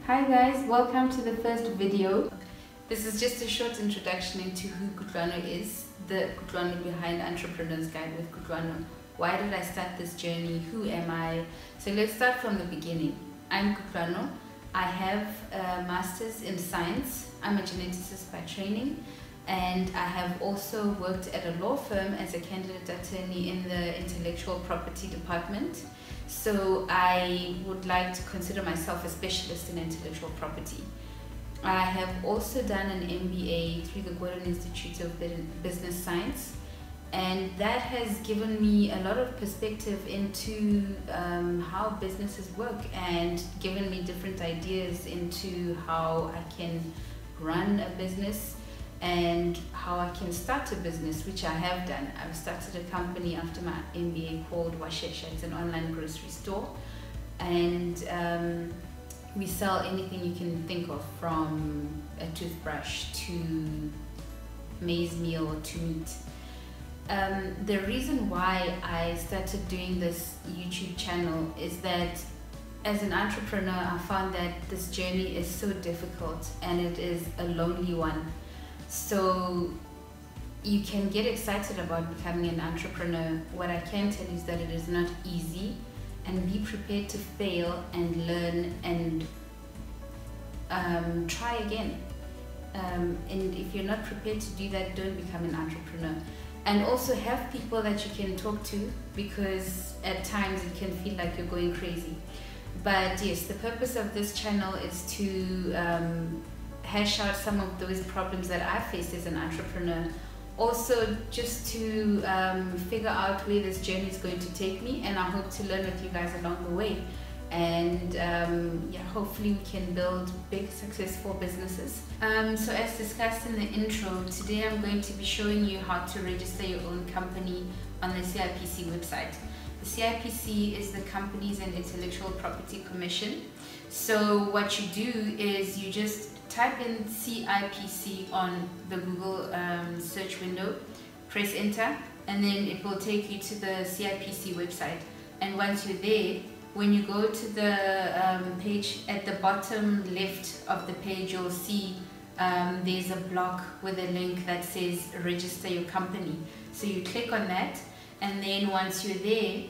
Hi guys, welcome to the first video. This is just a short introduction into who Kutlwano is, the Kutlwano behind Entrepreneur's Guide with Kutlwano. Why did I start this journey? Who am I? So let's start from the beginning. I'm Kutlwano. I have a master's in science. I'm a geneticist by training, and I have also worked at a law firm as a candidate attorney in the intellectual property department. So I would like to consider myself a specialist in intellectual property. I have also done an MBA through the Gordon Institute of Business Science, and that has given me a lot of perspective into how businesses work and given me different ideas into how I can run a business and how I can start a business, which I have done. I've started a company after my MBA called Washesha. It's an online grocery store, and we sell anything you can think of, from a toothbrush to maize meal to meat. The reason why I started doing this YouTube channel is that as an entrepreneur, I found that this journey is so difficult and it is a lonely one. So you can get excited about becoming an entrepreneur. What I can tell you is that it is not easy, and be prepared to fail and learn and try again. And if you're not prepared to do that, don't become an entrepreneur. And also have people that you can talk to, because at times it can feel like you're going crazy. But yes, the purpose of this channel is to hash out some of those problems that I faced as an entrepreneur. Also, just to figure out where this journey is going to take me, and I hope to learn with you guys along the way. And yeah, hopefully we can build big, successful businesses. So as discussed in the intro, today I'm going to be showing you how to register your own company on the CIPC website. The CIPC is the Companies and Intellectual Property Commission. So what you do is you just type in CIPC on the Google search window, press enter, and then it will take you to the CIPC website. And once you're there, when you go to the page, at the bottom left of the page, you'll see there's a block with a link that says register your company. So you click on that, and then once you're there,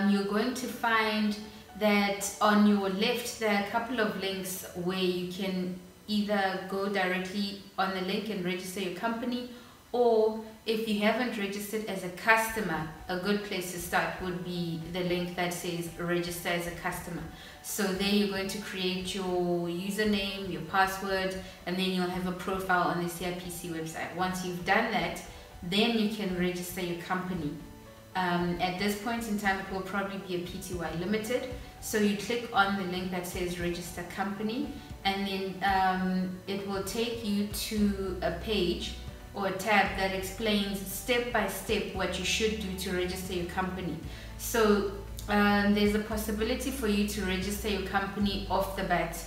you're going to find that on your left there are a couple of links where you can either go directly on the link and register your company, or if you haven't registered as a customer, a good place to start would be the link that says register as a customer. So there you're going to create your username, your password, and then you'll have a profile on the CIPC website. Once you've done that, then you can register your company. At this point in time, it will probably be a Pty Limited. So you click on the link that says register company, and then it will take you to a page or a tab that explains step by step what you should do to register your company. So there's a possibility for you to register your company off the bat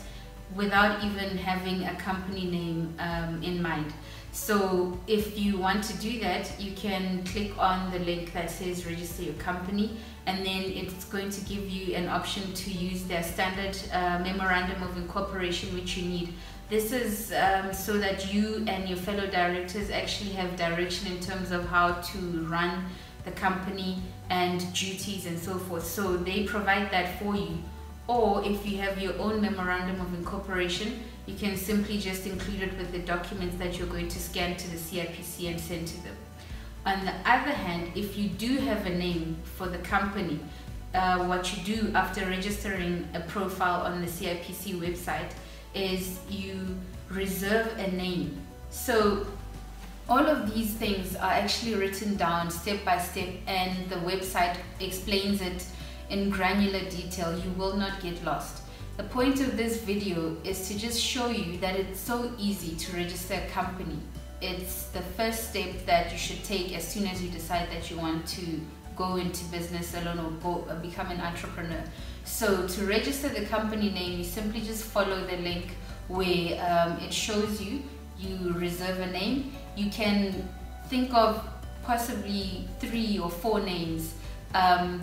without even having a company name in mind. So if you want to do that, you can click on the link that says register your company, and then it's going to give you an option to use their standard memorandum of incorporation, which you need. This is so that you and your fellow directors actually have direction in terms of how to run the company and duties and so forth. So they provide that for you. Or if you have your own memorandum of incorporation, you can simply just include it with the documents that you're going to scan to the CIPC and send to them. On the other hand, if you do have a name for the company, what you do after registering a profile on the CIPC website is you reserve a name. So all of these things are actually written down step by step, and the website explains it in granular detail. You will not get lost. The point of this video is to just show you that it's so easy to register a company. It's the first step that you should take as soon as you decide that you want to go into business alone or become an entrepreneur. So to register the company name, you simply just follow the link where it shows you reserve a name. You can think of possibly 3 or 4 names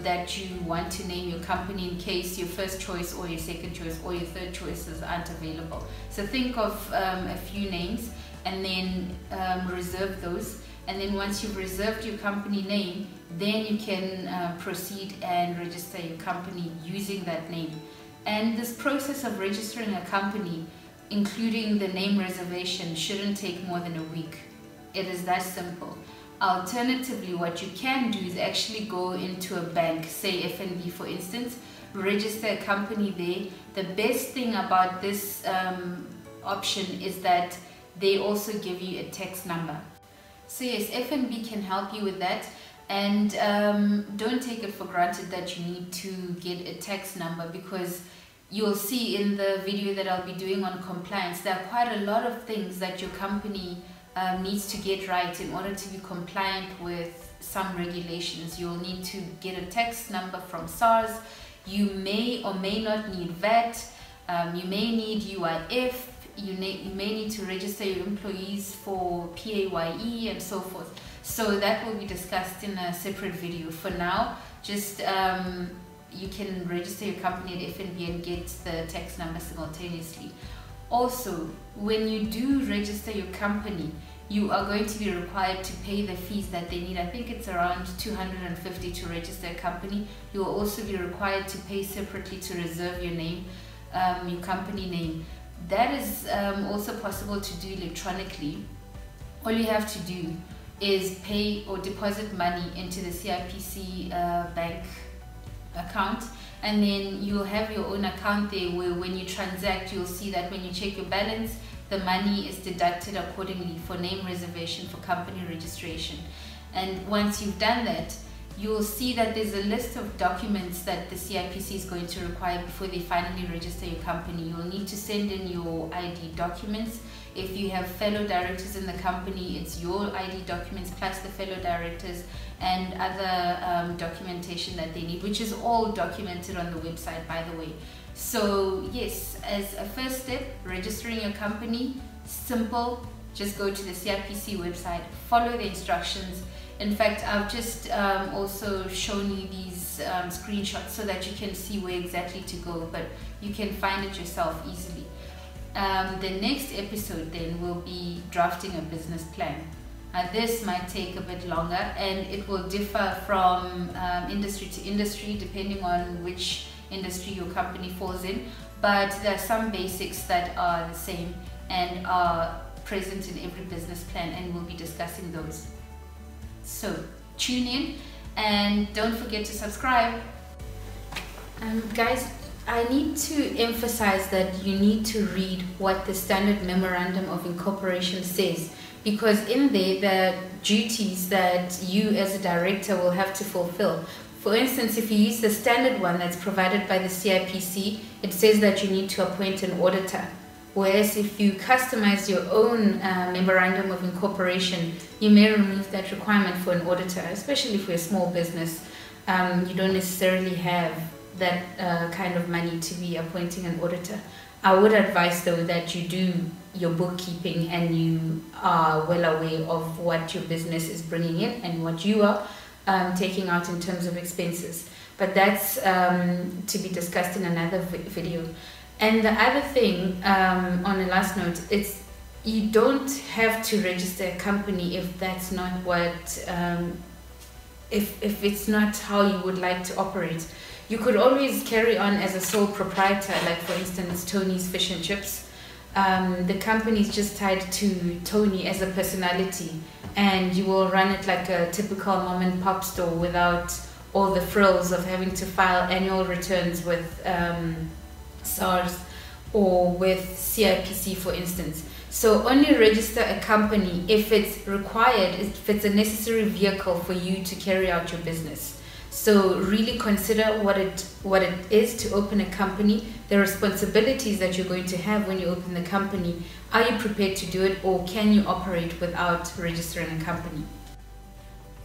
that you want to name your company in case your first choice or your second choice or your third choices aren't available. So think of a few names and then reserve those. And then once you've reserved your company name, then you can proceed and register your company using that name. And this process of registering a company, including the name reservation, shouldn't take more than a week. It is that simple. Alternatively, what you can do is actually go into a bank, say FNB for instance, register a company there. The best thing about this option is that they also give you a tax number. So yes, FNB can help you with that, and don't take it for granted that you need to get a tax number, because you'll see in the video that I'll be doing on compliance, there are quite a lot of things that your company needs to get right in order to be compliant with some regulations. You'll need to get a tax number from SARS. You may or may not need VAT. You may need UIF. You may need to register your employees for PAYE and so forth. So that will be discussed in a separate video. For now, just you can register your company at FNB and get the tax number simultaneously. Also, when you do register your company, you are going to be required to pay the fees that they need. I think it's around 250 to register a company. You will also be required to pay separately to reserve your name, your company name. That is also possible to do electronically. All you have to do is pay or deposit money into the CIPC bank account, and then you'll have your own account there where when you transact, you'll see that when you check your balance, the money is deducted accordingly for name reservation, for company registration. And once you've done that, you'll see that there's a list of documents that the CIPC is going to require before they finally register your company. You'll need to send in your ID documents. If you have fellow directors in the company, it's your ID documents plus the fellow directors and other documentation that they need, which is all documented on the website, by the way. So yes, as a first step, registering your company, simple. Just go to the CIPC website, follow the instructions. In fact, I've just also shown you these screenshots so that you can see where exactly to go, but you can find it yourself easily. The next episode then will be drafting a business plan. This might take a bit longer, and it will differ from industry to industry depending on which industry your company falls in, but there are some basics that are the same and are present in every business plan, and we'll be discussing those. So tune in and don't forget to subscribe. Guys, I need to emphasize that you need to read what the Standard Memorandum of Incorporation says, because in there, the duties that you as a director will have to fulfill. For instance, if you use the standard one that's provided by the CIPC, it says that you need to appoint an auditor. Whereas if you customize your own Memorandum of Incorporation, you may remove that requirement for an auditor, especially for a small business. You don't necessarily have that kind of money to be appointing an auditor. I would advise though that you do your bookkeeping and you are well aware of what your business is bringing in and what you are taking out in terms of expenses. But that's to be discussed in another video. And the other thing, on a last note, it's you don't have to register a company if that's not what, if it's not how you would like to operate. You could always carry on as a sole proprietor, like for instance Tony's Fish and Chips. The company is just tied to Tony as a personality, and you will run it like a typical mom and pop store without all the frills of having to file annual returns with SARS or with CIPC, for instance. So only register a company if it's required, if it's a necessary vehicle for you to carry out your business. So really consider what it is to open a company, the responsibilities that you're going to have when you open the company. Are you prepared to do it, or can you operate without registering a company?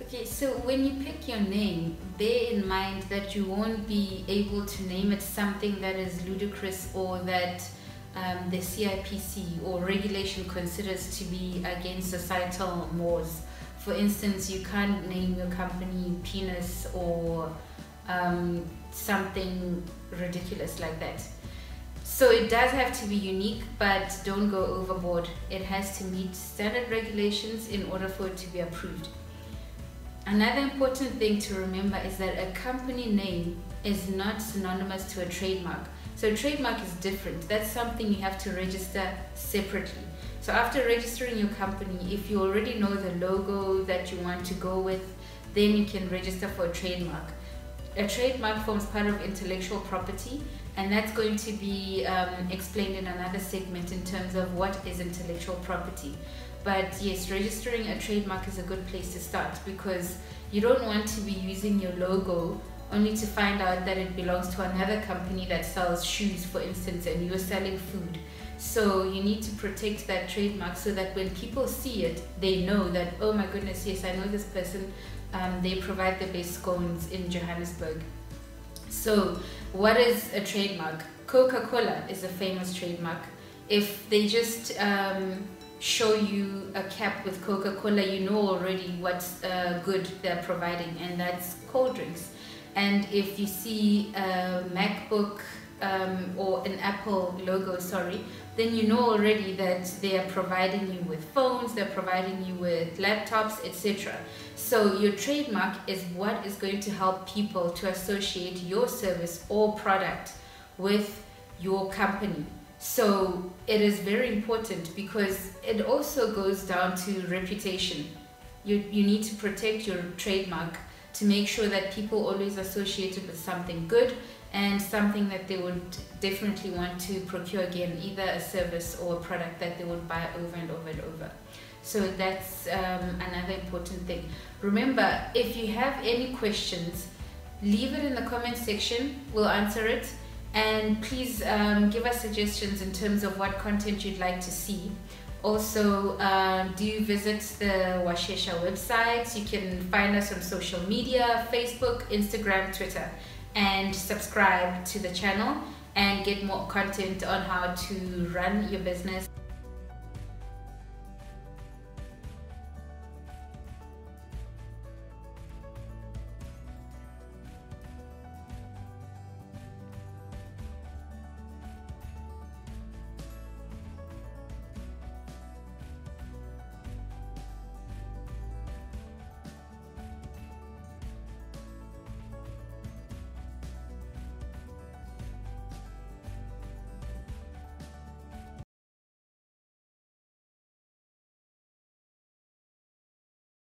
Okay, so when you pick your name, bear in mind that you won't be able to name it something that is ludicrous or that the CIPC or regulation considers to be against societal mores. For instance, you can't name your company Penis or something ridiculous like that. So it does have to be unique, but don't go overboard. It has to meet standard regulations in order for it to be approved. Another important thing to remember is that a company name is not synonymous to a trademark. So a trademark is different. That's something you have to register separately. So after registering your company, if you already know the logo that you want to go with, then you can register for a trademark. A trademark forms part of intellectual property, and that's going to be explained in another segment in terms of what is intellectual property. But yes, registering a trademark is a good place to start, because you don't want to be using your logo only to find out that it belongs to another company that sells shoes, for instance, and you're selling food. So you need to protect that trademark so that when people see it, they know that, oh my goodness, yes, I know this person. They provide the best scones in Johannesburg. So what is a trademark? Coca-Cola is a famous trademark. If they just show you a cap with Coca-Cola, you know already what's good they're providing, and that's cold drinks. And if you see a MacBook or an Apple logo, then you know already that they are providing you with phones, they're providing you with laptops, etc. So your trademark is what is going to help people to associate your service or product with your company. So it is very important, because it also goes down to reputation. You need to protect your trademark to make sure that people always associate it with something good and something that they would definitely want to procure again, either a service or a product that they would buy over and over and over. So that's another important thing. Remember, if you have any questions, leave it in the comment section, we'll answer it. And please give us suggestions in terms of what content you'd like to see. Also, do visit the Washesha website. You can find us on social media, Facebook, Instagram, Twitter, and subscribe to the channel and get more content on how to run your business.